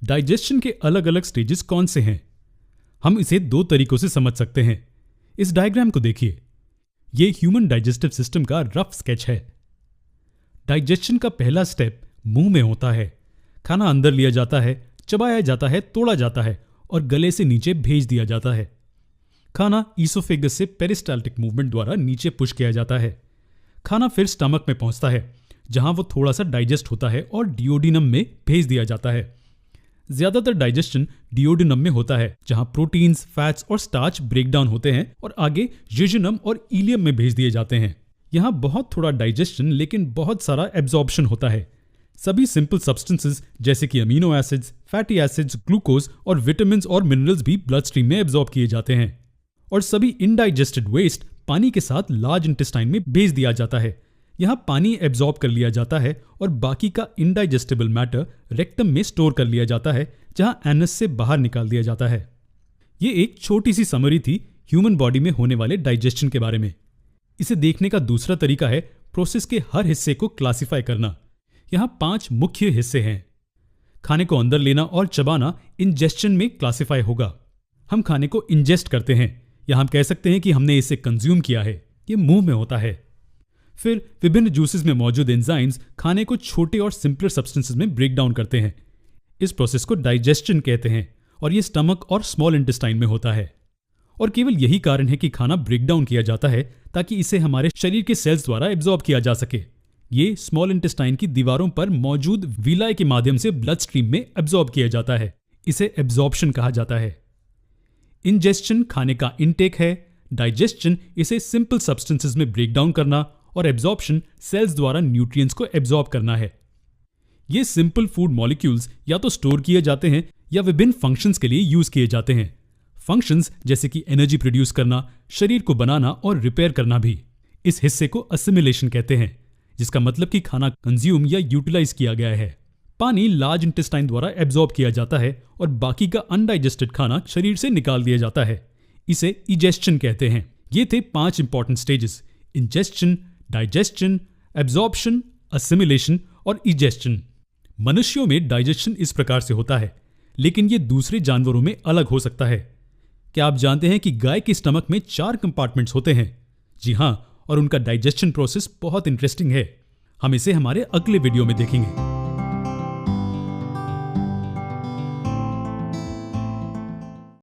Digestion के अलग अलग स्टेजेस कौन से हैं? हम इसे दो तरीकों से समझ सकते हैं। इस डायग्राम को देखिए, ये ह्यूमन डाइजेस्टिव सिस्टम का रफ स्केच है। डाइजेशन का पहला स्टेप मुंह में होता है। खाना अंदर लिया जाता है, चबाया जाता है, तोड़ा जाता है और गले से नीचे भेज दिया जाता है। खाना ईसोफेगस से पेरिस्टाल्टिक मूवमेंट द्वारा नीचे पुश किया जाता है। खाना फिर स्टमक में पहुंचता है, जहां वो थोड़ा सा डाइजेस्ट होता है और डिओडिनम में भेज दिया जाता है। ज्यादातर डाइजेशन डिओडिनम में होता है, जहां प्रोटीन्स, फैट्स और स्टार्च ब्रेक डाउन होते हैं और आगे जेजुनम और इलियम में भेज दिए जाते हैं। यहां बहुत थोड़ा डाइजेशन लेकिन बहुत सारा एब्जॉर्प्शन होता है। सभी सिंपल सब्सटेंसेस जैसे कि amino acids, fatty acids, glucose और विटामिन और मिनरल्स भी ब्लड स्ट्रीम में एब्जॉर्ब किए जाते हैं। और सभी इनडाइजेस्टेड वेस्ट पानी के साथ लार्ज इंटेस्टाइन में भेज दिया जाता है। यहाँ पानी एब्जॉर्ब कर लिया जाता है और बाकी का इनडाइजेस्टेबल मैटर रेक्टम में स्टोर कर लिया जाता है, जहाँ एनस से बाहर निकाल दिया जाता है। ये एक छोटी सी समरी थी ह्यूमन बॉडी में होने वाले डाइजेशन के बारे में। इसे देखने का दूसरा तरीका है प्रोसेस के हर हिस्से को क्लासिफाई करना। यहाँ 5 मुख्य हिस्से हैं। खाने को अंदर लेना और चबाना इंजेस्शन में क्लासिफाई होगा। हम खाने को इंजेस्ट करते हैं, या हम कह सकते हैं कि हमने इसे कंज्यूम किया है। ये मुंह में होता है। फिर विभिन्न जूसेस में मौजूद एंजाइम्स खाने को छोटे और सिंपलर सब्सटेंसेस में ब्रेक डाउन करते हैं। इस प्रोसेस को डाइजेशन कहते हैं और ये स्टमक और स्मॉल इंटेस्टाइन में होता है। और केवल यही कारण है कि खाना ब्रेक डाउन किया जाता है ताकि इसे हमारे शरीर के सेल्स द्वारा एब्जॉर्ब किया जा सके। ये स्मॉल इंटेस्टाइन की दीवारों पर मौजूद विलाय के माध्यम से ब्लड स्ट्रीम में एब्जॉर्ब किया जाता है। इसे एब्जॉर्प्शन कहा जाता है। इंजेस्शन खाने का इनटेक है, डाइजेशन इसे सिंपल सब्सटेंसेस में ब्रेक डाउन करना और एब्जॉर्प्शन सेल्स द्वारा न्यूट्रिएंट्स को एब्जॉर्ब करना है। ये सिंपल फूड मॉलिक्यूल्स या तो स्टोर किए जाते हैं या विभिन्न फंक्शंस के लिए यूज किए जाते हैं। फंक्शंस जैसे कि एनर्जी प्रोड्यूस करना, शरीर को बनाना और रिपेयर करना भी। इस हिस्से को असिमिलेशन कहते हैं, जिसका मतलब कि खाना कंज्यूम या यूटिलाइज किया गया है। पानी लार्ज इंटेस्टाइन द्वारा एब्जॉर्ब किया जाता है और बाकी का अनडाइजेस्टेड खाना शरीर से निकाल दिया जाता है। इसे इजेस्शन कहते हैं। ये थे 5 important stages: ingestion, digestion, absorption, assimilation और इजेस्शन। मनुष्यों में डाइजेशन इस प्रकार से होता है, लेकिन ये दूसरे जानवरों में अलग हो सकता है। क्या आप जानते हैं कि गाय के स्टमक में 4 कंपार्टमेंट्स होते हैं? जी हाँ, और उनका डाइजेशन प्रोसेस बहुत इंटरेस्टिंग है। हम इसे हमारे अगले वीडियो में देखेंगे।